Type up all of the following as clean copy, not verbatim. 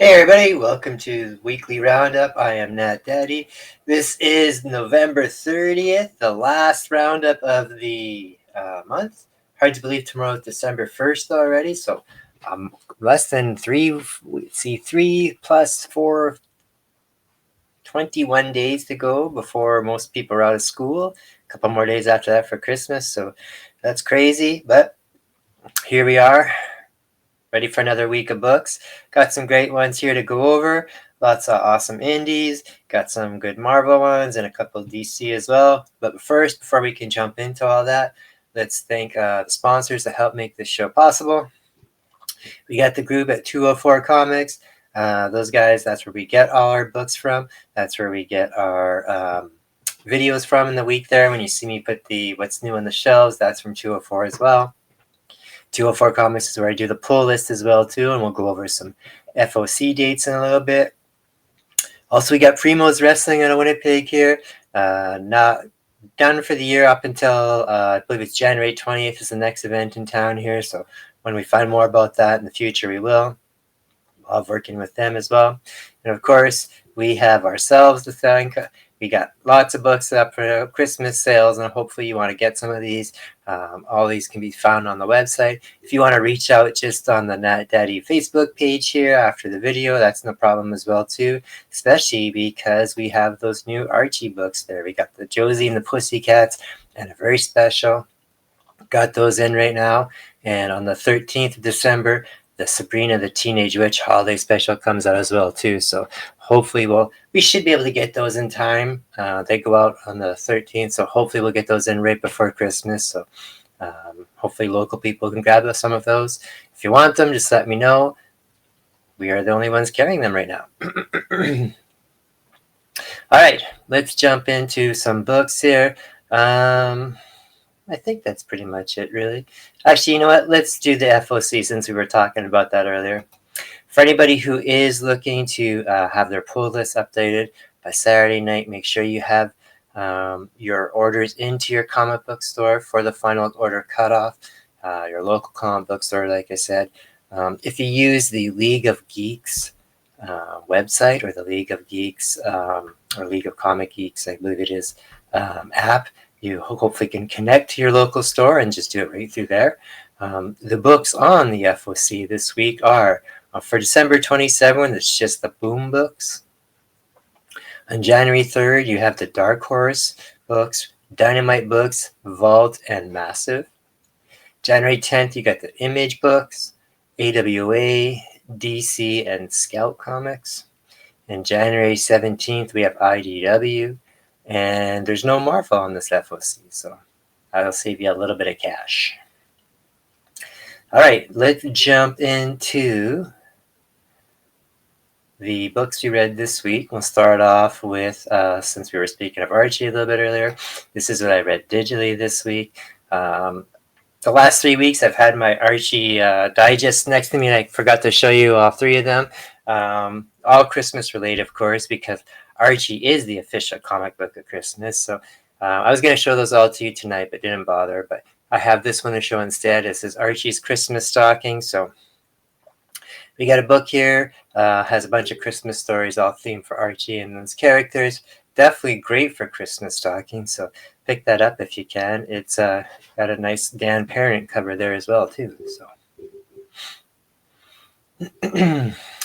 Hey everybody, welcome to Weekly Roundup. I am Nat Daddy. This is November 30th, the last roundup of the month. Hard to believe tomorrow is December 1st already, so less than 3 plus 4, 21 days to go before most people are out of school. A couple more days after that for Christmas, so that's crazy, but here we are. Ready for another week of books. Got some great ones here to go over. Lots of awesome indies. Got some good Marvel ones and a couple of DC as well. But first, before we can jump into all that, let's thank the sponsors that help make this show possible. We got the group at 204 Comics. Those guys, that's where we get all our books from. That's where we get our videos from in the week there. When you see me put the what's new on the shelves, that's from 204 as well. 204 Comics is where I do the pull list as well too, and we'll go over some FOC dates in a little bit. Also, we got Primo's Wrestling out of Winnipeg here. Not done for the year up until I believe it's January 20th is the next event in town here. So when we find more about that in the future, we will. Love working with them as well. And of course, we have ourselves to thank. We got lots of books up for Christmas sales, and hopefully you want to get some of these. All these can be found on the website. If you want to reach out just on the Nat Daddy Facebook page here after the video, that's no problem as well too, especially because we have those new Archie books there. We got the Josie and the Pussycats and a very special. Got those in right now. And on the 13th of December, the Sabrina the Teenage Witch holiday special comes out as well too. So hopefully we should be able to get those in time. They go out on the 13th, so hopefully we'll get those in right before Christmas. So hopefully local people can grab some of those. If you want them, just let me know. We are the only ones carrying them right now. All right, let's jump into some books here. I think that's pretty much it, really. Actually, you know what? Let's do the FOC since we were talking about that earlier. For anybody who is looking to have their pull list updated by Saturday night, make sure you have your orders into your comic book store for the final order cutoff, your local comic book store, like I said. If you use the League of Geeks website or the League of Geeks or League of Comic Geeks, I believe it is, app, you hopefully can connect to your local store and just do it right through there. The books on the FOC this week are for December 27th, it's just the Boom books. On January 3rd, you have the Dark Horse books, Dynamite books, Vault, and Massive. January 10th, you got the Image books, AWA, DC, and Scout Comics. And January 17th, we have IDW. And there's no Marvel on this FOC, so I'll save you a little bit of cash. All right, let's jump into the books we read this week. We'll start off with, since we were speaking of Archie a little bit earlier, this is what I read digitally this week. The last 3 weeks, I've had my Archie digest next to me, and I forgot to show you all three of them. All Christmas related, of course, because Archie is the official comic book of Christmas. So I was going to show those all to you tonight, but didn't bother. But I have this one to show instead. This is Archie's Christmas Stocking. So we got a book here. Has a bunch of Christmas stories, all themed for Archie and those characters. Definitely great for Christmas stocking. So pick that up if you can. It's got a nice Dan Parent cover there as well, too. So.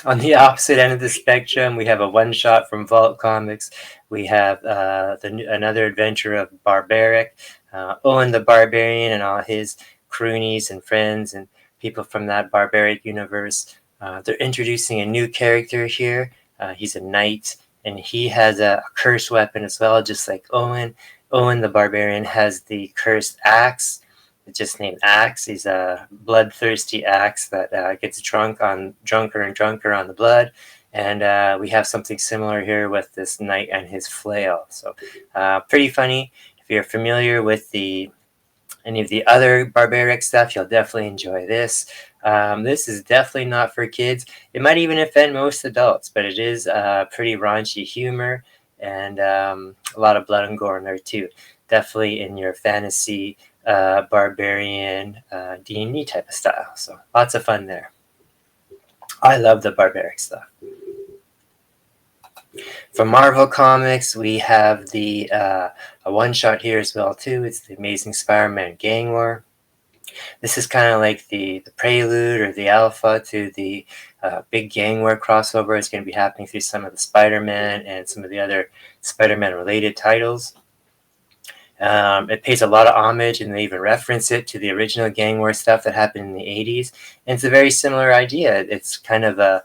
On the opposite end of the spectrum, we have a one-shot from Vault Comics. We have another adventure of Barbaric, Owen the Barbarian and all his croonies and friends and people from that Barbaric universe. They're introducing a new character here. He's a knight, and he has a cursed weapon as well, just like Owen. Owen the Barbarian has the cursed axe. It's just named Axe. He's a bloodthirsty axe that gets drunker and drunker on the blood. And we have something similar here with this knight and his flail. So pretty funny. If you're familiar with any of the other Barbaric stuff, you'll definitely enjoy this. This is definitely not for kids. It might even offend most adults, but it is pretty raunchy humor and a lot of blood and gore in there too. Definitely in your fantasy barbarian D&D type of style. So lots of fun there. I love the barbaric stuff. From Marvel Comics, we have the a one-shot here as well too. It's the Amazing Spider-Man Gang War. This is kind of like the prelude or the alpha to the big gang war crossover. It's going to be happening through some of the Spider-Man and some of the other Spider-Man related titles. It pays a lot of homage, and they even reference it to the original gang war stuff that happened in the 80s. And it's a very similar idea. It's kind of a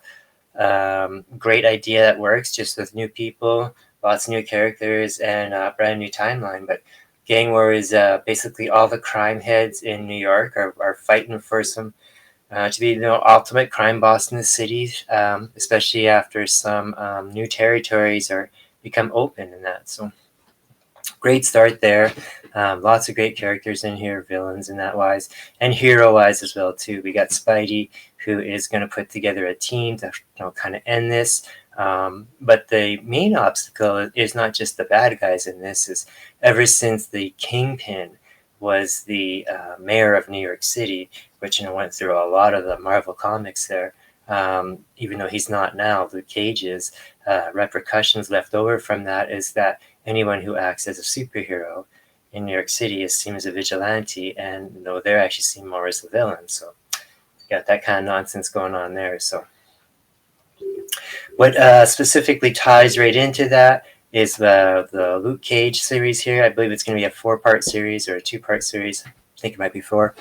great idea that works just with new people, lots of new characters, and a brand new timeline. But gang war is basically all the crime heads in New York are fighting for some to be the ultimate crime boss in the city, especially after some new territories are become open in that. So great start there. Lots of great characters in here, villains in that wise, and hero wise as well too. We got Spidey, who is going to put together a team to kind of end this. But the main obstacle is not just the bad guys in this. Is ever since the Kingpin was the mayor of New York City, which went through a lot of the Marvel comics there. Even though he's not now, Luke Cage is. Repercussions left over from that is that anyone who acts as a superhero in New York City is seen as a vigilante, and they're actually seen more as a villain. So you got that kind of nonsense going on there. So what specifically ties right into that is the Luke Cage series here. I believe it's going to be a 4-part series or a 2-part series. I think it might be 4.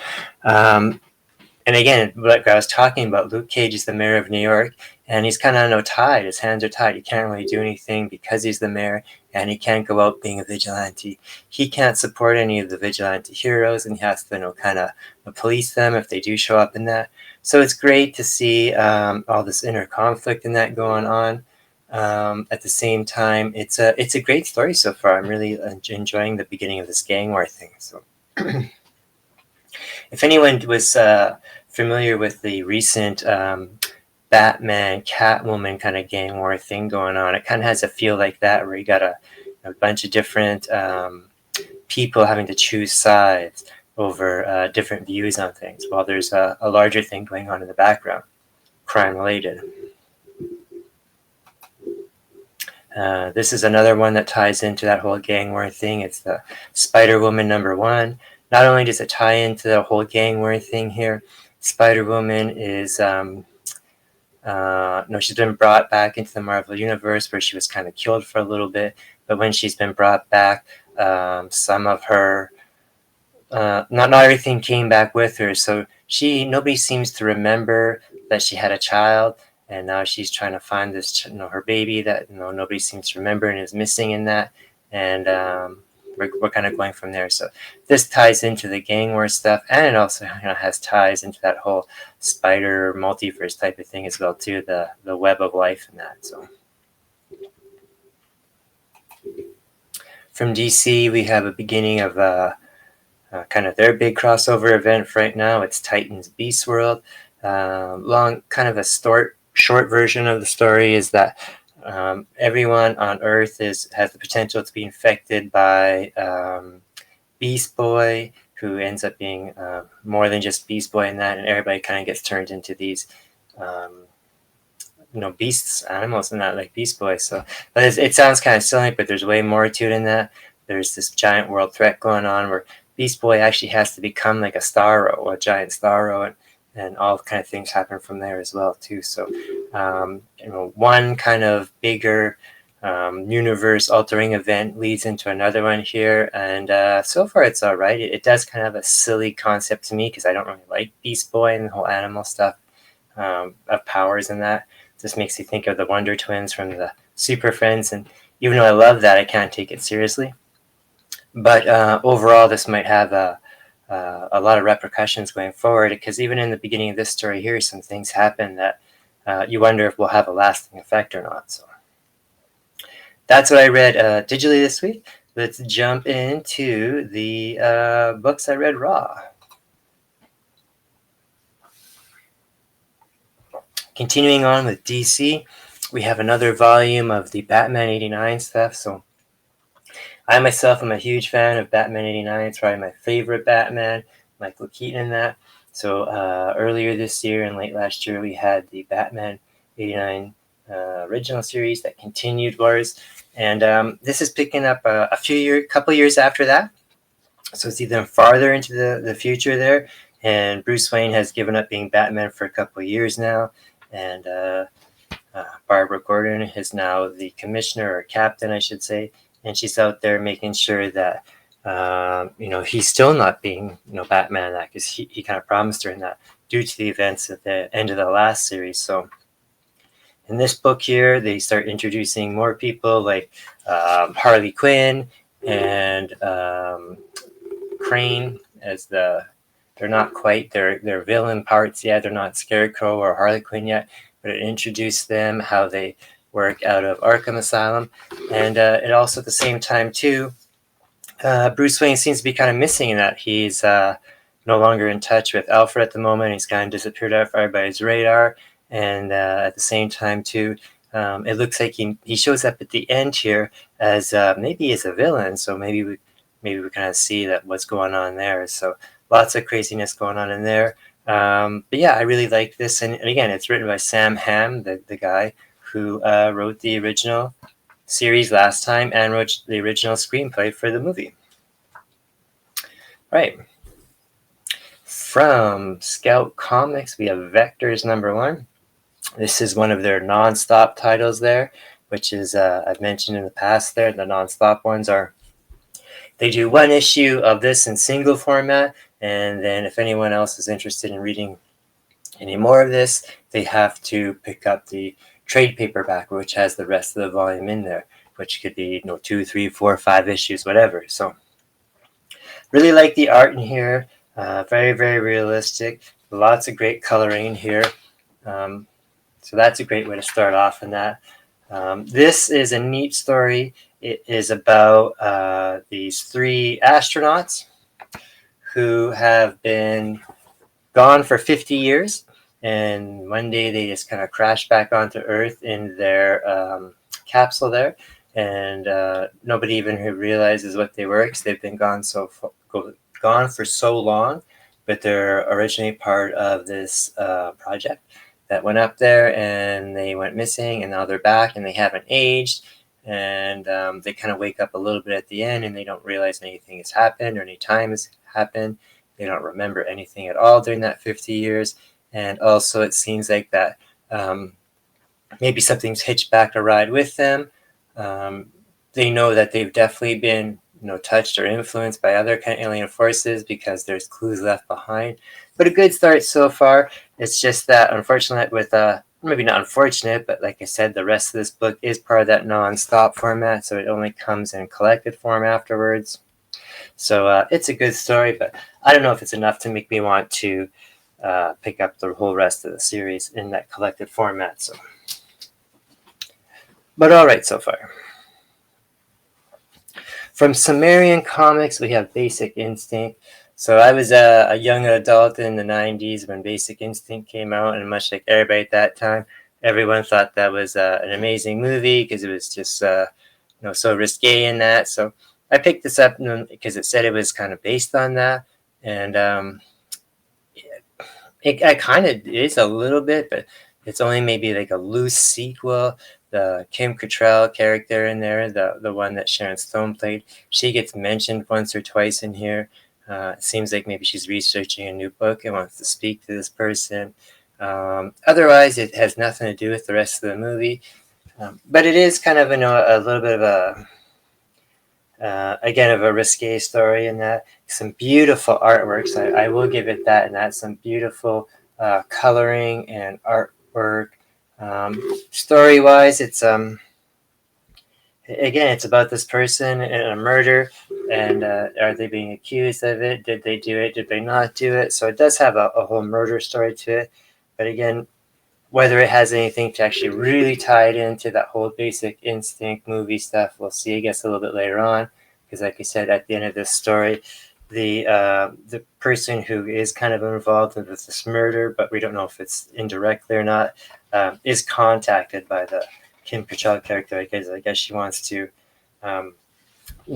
And again, like I was talking about, Luke Cage is the mayor of New York, and he's kind of tied. His hands are tied. He can't really do anything because he's the mayor, and he can't go out being a vigilante. He can't support any of the vigilante heroes, and he has to kind of police them if they do show up in that. So it's great to see all this inner conflict in that going on. At the same time, it's a great story so far. I'm really enjoying the beginning of this gang war thing. So if anyone was familiar with the recent Batman Catwoman kind of gang war thing going on, it kind of has a feel like that, where you got a bunch of different people having to choose sides over different views on things, while there's a larger thing going on in the background, crime related. This is another one that ties into that whole gang war thing. It's the Spider-Woman #1. Not only does it tie into the whole gang war thing here, Spider-Woman is she's been brought back into the Marvel Universe, where she was kind of killed for a little bit. But when she's been brought back, some of her not everything came back with her. So nobody seems to remember that she had a child, and now she's trying to find this her baby that nobody seems to remember and is missing in that. And we're kind of going from there. So this ties into the gang war stuff, and it also has ties into that whole spider multiverse type of thing as well too, the web of life and that. So from DC, we have a beginning of kind of their big crossover event for right now. It's Titans Beast World. Long kind of a short version of the story is that everyone on Earth has the potential to be infected by Beast Boy, who ends up being more than just Beast Boy in that, and everybody kind of gets turned into these beasts, animals in that, like Beast Boy. So, but it sounds kind of silly, but there's way more to it in that. There's this giant world threat going on where Beast Boy actually has to become like a Starro, a giant Starro, and all kind of things happen from there as well too. So one kind of bigger universe altering event leads into another one here, and so far it's all right. It does kind of have a silly concept to me because I don't really like Beast Boy and the whole animal stuff of powers and that. It just makes you think of the Wonder Twins from the Super Friends, and even though I love that, I can't take it seriously. But overall, this might have a lot of repercussions going forward, because even in the beginning of this story here, some things happen that you wonder if will have a lasting effect or not. So that's what I read digitally this week. Let's jump into the books I read raw. Continuing on with DC, we have another volume of the Batman 89 stuff. So I myself am a huge fan of Batman 89. It's probably my favorite Batman, Michael Keaton in that. So earlier this year and late last year, we had the Batman 89 original series that continued Wars, and this is picking up a couple years after that. So it's even farther into the future there, and Bruce Wayne has given up being Batman for a couple of years now, and Barbara Gordon is now the commissioner, or captain, I should say, and she's out there making sure that he's still not being Batman, that because he kind of promised her in that due to the events at the end of the last series. So in this book here, they start introducing more people like Harley Quinn and Crane as they're not quite their villain parts yet. They're not Scarecrow or Harley Quinn yet, but it introduced them, how they work out of Arkham Asylum. And it also at the same time too, Bruce Wayne seems to be kind of missing in that he's no longer in touch with Alfred at the moment. He's kind of disappeared out of everybody's radar. And at the same time too, it looks like he shows up at the end here as maybe as a villain. So maybe we kind of see that what's going on there. So lots of craziness going on in there. But yeah, I really like this. And again, it's written by Sam Hamm, the guy who wrote the original series last time and wrote the original screenplay for the movie. Right. From Scout Comics, we have Vectors #1. This is one of their non-stop titles there, which is, I've mentioned in the past there, the non-stop ones are, they do one issue of this in single format, and then if anyone else is interested in reading any more of this, they have to pick up the trade paperback, which has the rest of the volume in there, which could be 2, 3, 4, 5 issues, whatever. So really like the art in here. Very, very realistic. Lots of great coloring in here. So that's a great way to start off in that. This is a neat story. It is about these 3 astronauts who have been gone for 50 years. And one day they just kind of crash back onto Earth in their capsule there. And nobody even realizes what they were because they've been gone for so long. But they're originally part of this project that went up there, and they went missing, and now they're back, and they haven't aged. And they kind of wake up a little bit at the end, and they don't realize anything has happened or any time has happened. They don't remember anything at all during that 50 years. And also it seems like that maybe something's hitched back a ride with them. They know that they've definitely been touched or influenced by other kind of alien forces because there's clues left behind. But a good start so far. It's just that unfortunate with maybe not unfortunate, but like I said, the rest of this book is part of that non-stop format, so it only comes in collected form afterwards. So it's a good story, but I don't know if it's enough to make me want to pick up the whole rest of the series in that collected format. So, but all right so far. From Sumerian Comics, we have Basic Instinct. So I was a young adult in the 90s when Basic Instinct came out, and much like everybody at that time, everyone thought that was an amazing movie because it was just so risque in that. So I picked this up because it said it was kind of based on that, and it kind of is a little bit, but it's only maybe like a loose sequel. The Kim Cattrall character in there, the one that Sharon Stone played, she gets mentioned once or twice in here. It seems like maybe she's researching a new book and wants to speak to this person. Otherwise, it has nothing to do with the rest of the movie. But it is kind of a little bit of again, of a risque story in that. Some beautiful artworks. I will give it that, and that's some beautiful coloring and artwork. Story-wise, it's again, it's about this person and a murder, and are they being accused of it? Did they do it? Did they not do it? So it does have a whole murder story to it. But again, whether it has anything to actually really tie it into that whole Basic Instinct movie stuff, we'll see, I guess, a little bit later on. Because like I said, at the end of this story, the person who is kind of involved with this murder, but we don't know if it's indirectly or not, is contacted by the Kim Cattrall character. I guess she wants to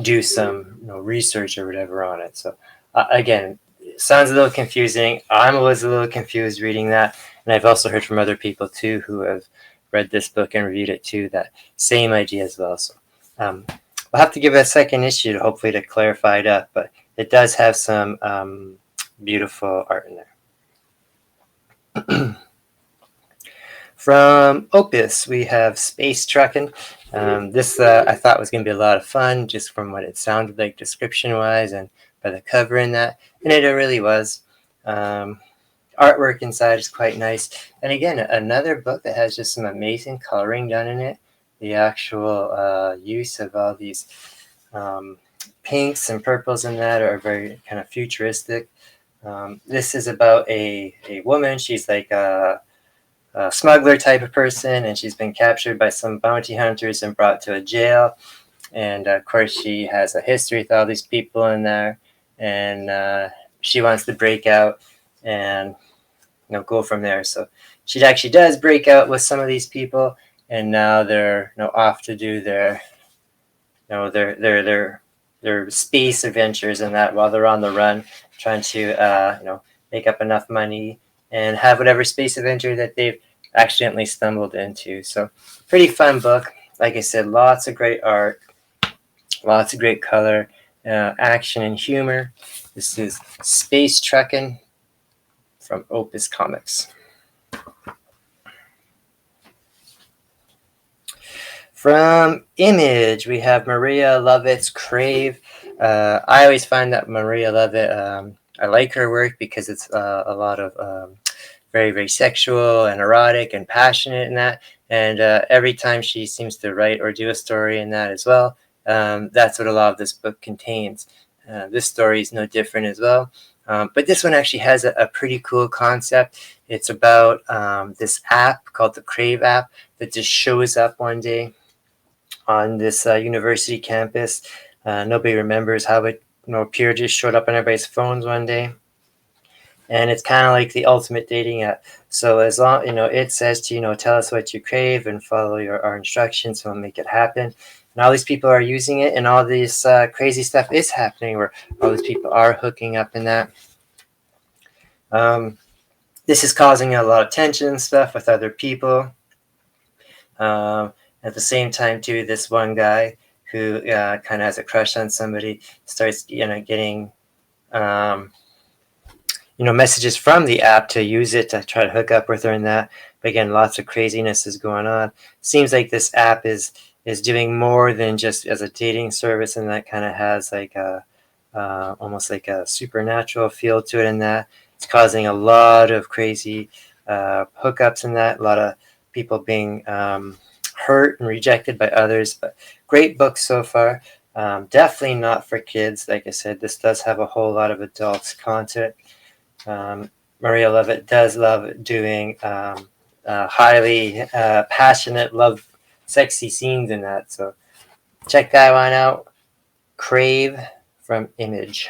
do some research or whatever on it. So again, sounds a little confusing. I was a little confused reading that, and I've also heard from other people too who have read this book and reviewed it too, that same idea as well. So we'll have to give it a second issue to hopefully to clarify it up, but it does have some beautiful art in there. From Opus, we have Space Truckin'. This I thought was going to be a lot of fun, just from what it sounded like description-wise and by the cover in that, and it really was. Artwork inside is quite nice, and again, another book that has just some amazing coloring done in it. The actual use of all these pinks and purples in that are very kind of futuristic. This is about a woman. She's like a smuggler type of person, and she's been captured by some bounty hunters and brought to a jail. And of course, she has a history with all these people in there, and she wants to break out and go from there. So she actually does break out with some of these people, and now they're off to do their space adventures and that, while they're on the run, trying to make up enough money and have whatever space adventure that they've accidentally stumbled into. So pretty fun book. Like I said, lots of great art, lots of great color, action and humor. This is Space Truckin' from Opus Comics. From Image, we have Maria Lovett's Crave. I always find that Maria Lovett, I like her work because it's a lot of very, very sexual and erotic and passionate in that. And every time she seems to write or do a story in that as well, that's what a lot of this book contains. This story is no different as well. But this one actually has a pretty cool concept. It's about this app called the Crave app that just shows up one day on this university campus. Nobody remembers how it appeared, just showed up on everybody's phones one day. And it's kind of like the ultimate dating app. So as long, it says to, tell us what you crave and follow our instructions, so we'll make it happen. And all these people are using it, and all this crazy stuff is happening where all these people are hooking up in that. This is causing a lot of tension and stuff with other people. At the same time, too, this one guy who kind of has a crush on somebody starts, getting, messages from the app to use it to try to hook up with her and that. But again, lots of craziness is going on. Seems like this app is doing more than just as a dating service, and that kind of has like a almost like a supernatural feel to it in that. It's causing a lot of crazy hookups in that, a lot of people being hurt and rejected by others. But great book so far. Definitely not for kids. Like I said, this does have a whole lot of adult content. Maria Lovett does love doing highly passionate, love, sexy scenes in that. So check that one out. Crave from Image.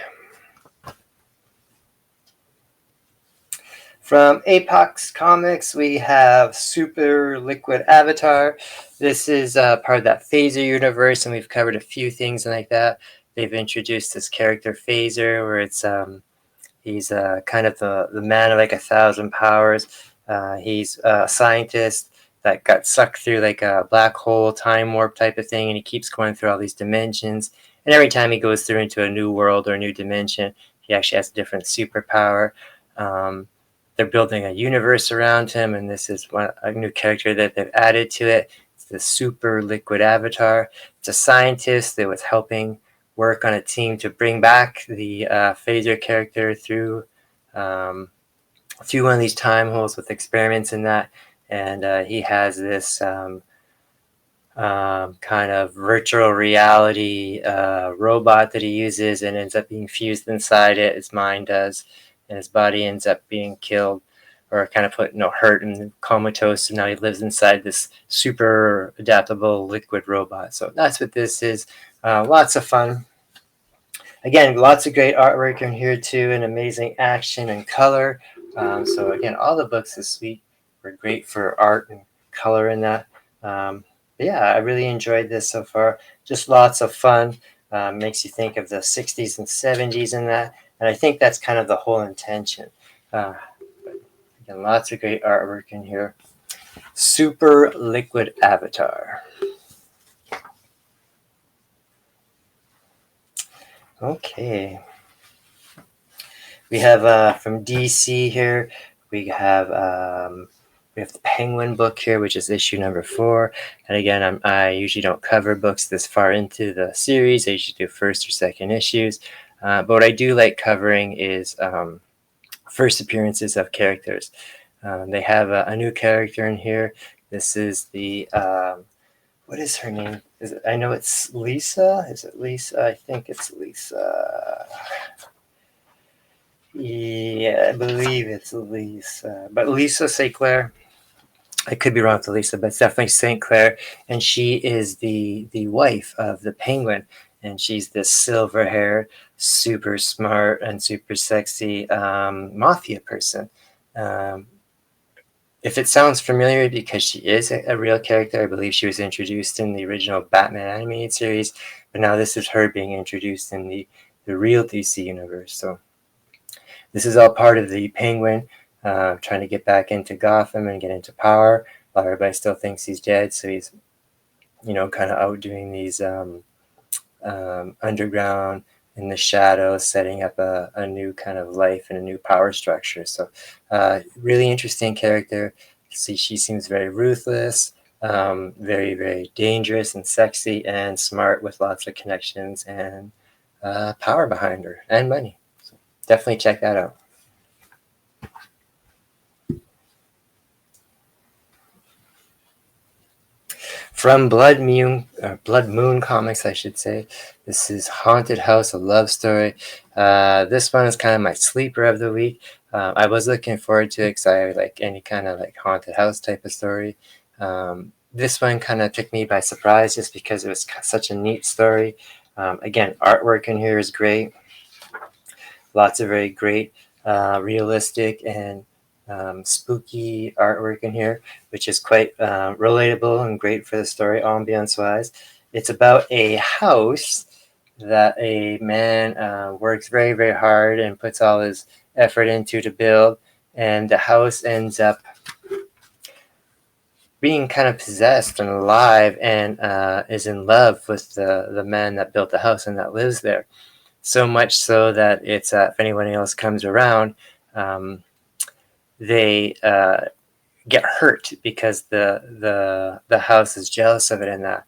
From Apex Comics, we have Super Liquid Avatar. This is part of that Phaser universe, and we've covered a few things like that. They've introduced this character Phaser, where it's he's kind of the man of like 1,000 powers. He's a scientist that got sucked through like a black hole time warp type of thing, and he keeps going through all these dimensions. And every time he goes through into a new world or a new dimension, he actually has a different superpower. They're building a universe around him, and this is a new character that they've added to it. It's the Super Liquid Avatar. It's a scientist that was helping work on a team to bring back the Phaser character through one of these time holes with experiments in that. And he has this kind of virtual reality robot that he uses, and ends up being fused inside it. His mind does. And his body ends up being killed or kind of put hurt and comatose. And now he lives inside this super adaptable liquid robot. So that's what this is. Lots of fun. Again, lots of great artwork in here too, and amazing action and color. So again, all the books this week were great for art and color in that. Yeah, I really enjoyed this so far. Just lots of fun. Makes you think of the 60s and 70s in that. And I think that's kind of the whole intention. But again, lots of great artwork in here. Super Liquid Avatar. Okay. We have from DC here. We have the Penguin book here, which is issue number 4. And again, I usually don't cover books this far into the series. I usually do first or second issues. But what I do like covering is first appearances of characters. They have a new character in here. This is the what is her name? I know it's Lisa. Is it Lisa? I think it's Lisa. Yeah, I believe it's Lisa. But Lisa St. Clair. I could be wrong with Lisa, but it's definitely St. Clair. And she is the wife of the Penguin. And she's this silver-haired, super smart and super sexy mafia person. If it sounds familiar, because she is a real character, I believe she was introduced in the original Batman animated series, but now this is her being introduced in the real DC universe. So this is all part of the Penguin trying to get back into Gotham and get into power, while everybody still thinks he's dead. So he's, kind of out doing these underground, in the shadows, setting up a new kind of life and a new power structure. So really interesting character. See, she seems very ruthless, very, very dangerous and sexy and smart, with lots of connections and power behind her and money. So definitely check that out. From Blood Moon Comics, I should say. This is Haunted House, a love story. This one is kind of my sleeper of the week. I was looking forward to it because I like any kind of like haunted house type of story. This one kind of took me by surprise just because it was such a neat story. Again, artwork in here is great. Lots of very great, realistic and spooky artwork in here, which is quite relatable and great for the story ambiance-wise. It's about a house that a man works very, very hard and puts all his effort into to build, and the house ends up being kind of possessed and alive, and is in love with the man that built the house and that lives there. So much so that it's if anyone else comes around, they get hurt because the house is jealous of it, and that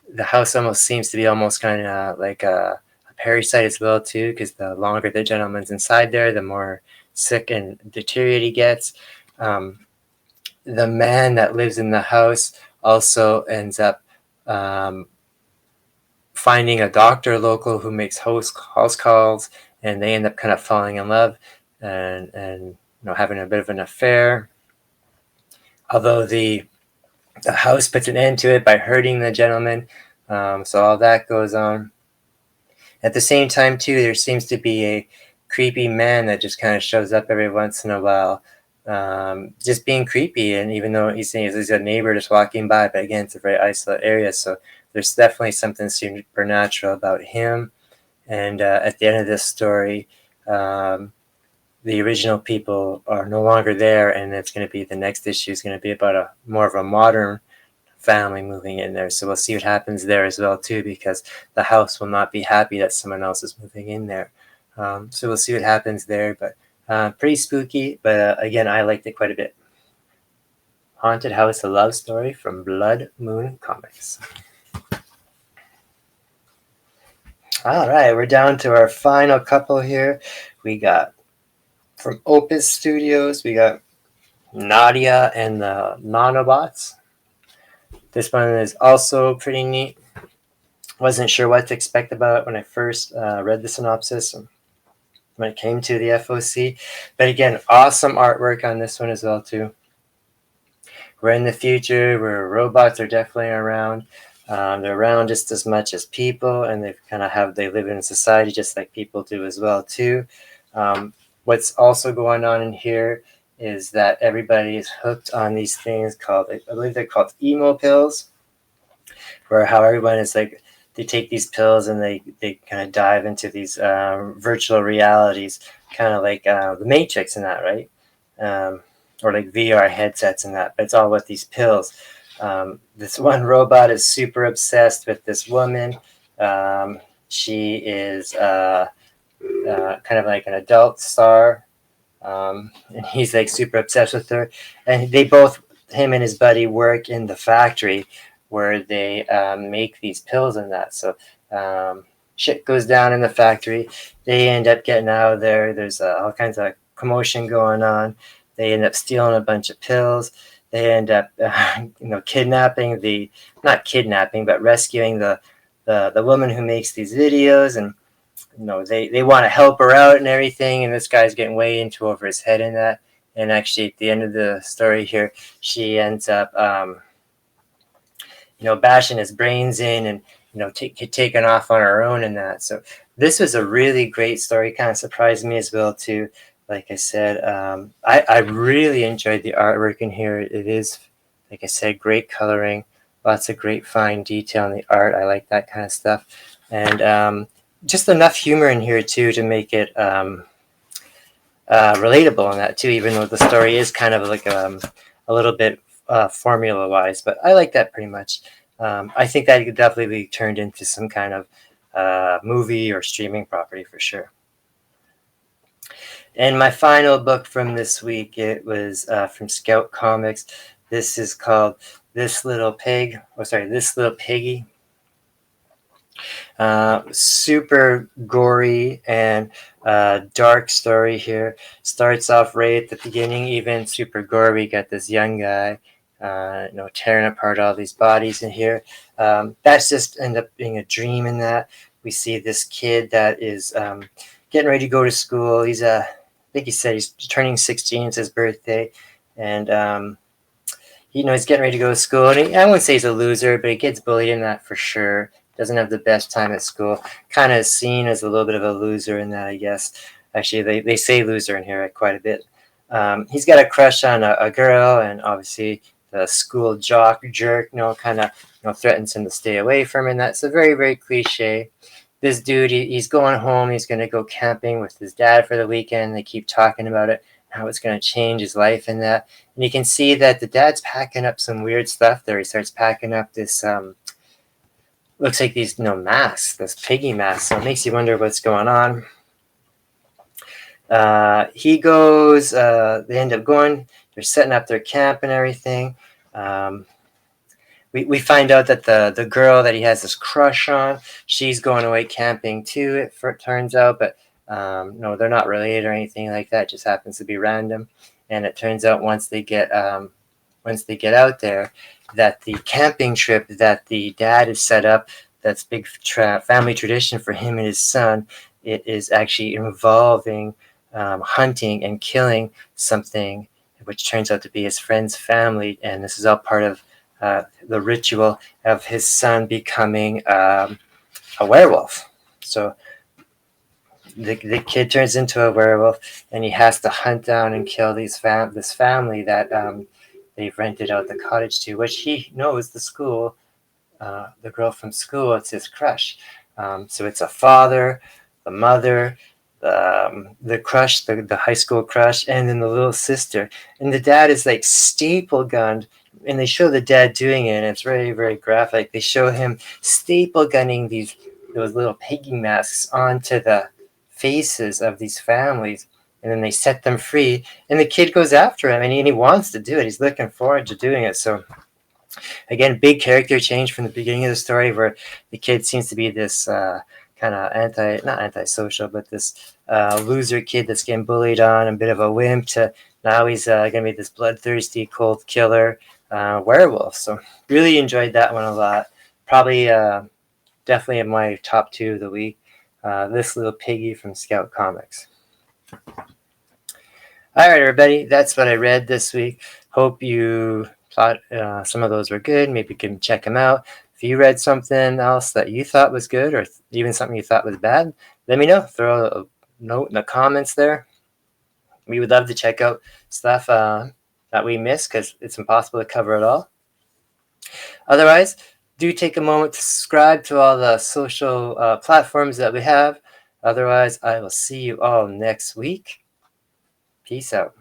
the house almost seems to be almost kind of like a parasite as well too, because the longer the gentleman's inside there, the more sick and deteriorated he gets. The man that lives in the house also ends up finding a doctor local who makes house calls, and they end up kind of falling in love and having a bit of an affair. Although the house puts an end to it by hurting the gentleman, so all that goes on. At the same time, too, there seems to be a creepy man that just kind of shows up every once in a while, just being creepy. And even though he's a neighbor just walking by, but again, it's a very isolated area, so there's definitely something supernatural about him. And at the end of this story, the original people are no longer there, and it's going to be the next issue is going to be about more of a modern family moving in there. So we'll see what happens there as well too, because the house will not be happy that someone else is moving in there. So we'll see what happens there, but pretty spooky. But again, I liked it quite a bit. Haunted House, a love story from Blood Moon Comics. All right, we're down to our final couple here. We got from Opus Studios, we got Nadia and the Nanobots. This one is also pretty neat. Wasn't sure what to expect about it when I first read the synopsis when it came to the FOC. But again, awesome artwork on this one as well too. We're in the future where robots are definitely around. They're around just as much as people, and they live in society just like people do as well too. What's also going on in here is that everybody is hooked on these things called, I believe they're called emo pills, where how everyone is like they take these pills and they kind of dive into these virtual realities, kind of like the Matrix and that, right? Or like VR headsets and that. But it's all with these pills. This one robot is super obsessed with this woman. She is kind of like an adult star, and he's like super obsessed with her. And they both, him and his buddy, work in the factory where they make these pills and that. So shit goes down in the factory. They end up getting out of there. There's all kinds of commotion going on. They end up stealing a bunch of pills. They end up, kidnapping not kidnapping, but rescuing the woman who makes these videos. And they want to help her out and everything, and this guy's getting way into over his head in that. And actually, at the end of the story here, she ends up, bashing his brains in and taking off on her own and that. So this was a really great story. Kind of surprised me as well too. Like I said, I really enjoyed the artwork in here. It is, like I said, great coloring, lots of great fine detail in the art. I like that kind of stuff, and just enough humor in here too to make it relatable in that too, even though the story is kind of like a little bit formula wise, but I like that pretty much. I think that could definitely be turned into some kind of movie or streaming property for sure. And my final book from this week, it was from Scout Comics. This is called This Little Piggy. Super gory and dark story here. Starts off right at the beginning, even super gory. We got this young guy, tearing apart all these bodies in here. That's just end up being a dream in that. We see this kid that is getting ready to go to school. I think he said he's turning 16. It's his birthday, and he's getting ready to go to school. And I wouldn't say he's a loser, but he gets bullied in that for sure. Doesn't have the best time at school. Kind of seen as a little bit of a loser in that, I guess. Actually, they say loser in here quite a bit. He's got a crush on a girl, and obviously the school jock jerk, kind of threatens him to stay away from him. That's a very, very cliche. This dude, he's going home. He's going to go camping with his dad for the weekend. They keep talking about it, how it's going to change his life and that. And you can see that the dad's packing up some weird stuff there. He starts packing up this looks like these masks, this piggy mask. So it makes you wonder what's going on. He goes, they end up going, they're setting up their camp and everything. We find out that the girl that he has this crush on, she's going away camping too, it turns out. But no, they're not related or anything like that. It just happens to be random. And it turns out once they get out there, that the camping trip that the dad has set up, that's big family tradition for him and his son, it is actually involving hunting and killing something, which turns out to be his friend's family. And this is all part of the ritual of his son becoming a werewolf. So the kid turns into a werewolf, and he has to hunt down and kill this family that they've rented out the cottage to, which he knows the school, the girl from school, it's his crush. So it's a father, the mother, the crush, the high school crush, and then the little sister. And the dad is like staple gunned, and they show the dad doing it, and it's very, very graphic. They show him staple gunning those little piggy masks onto the faces of these families, and then they set them free, and the kid goes after him, and he wants to do it. He's looking forward to doing it. So again, big character change from the beginning of the story, where the kid seems to be this kind of not antisocial, but this loser kid that's getting bullied on, a bit of a wimp, to now he's going to be this bloodthirsty, cold killer werewolf. So really enjoyed that one a lot. Probably definitely in my top 2 of the week. This Little Piggy from Scout Comics. All right, everybody, that's what I read this week. Hope you thought some of those were good. Maybe you can check them out. If you read something else that you thought was good, or even something you thought was bad, let me know. Throw a note in the comments there. We would love to check out stuff that we missed, because it's impossible to cover it all. Otherwise, Do take a moment to subscribe to all the social platforms that we have. Otherwise, I will see you all next week. Peace out.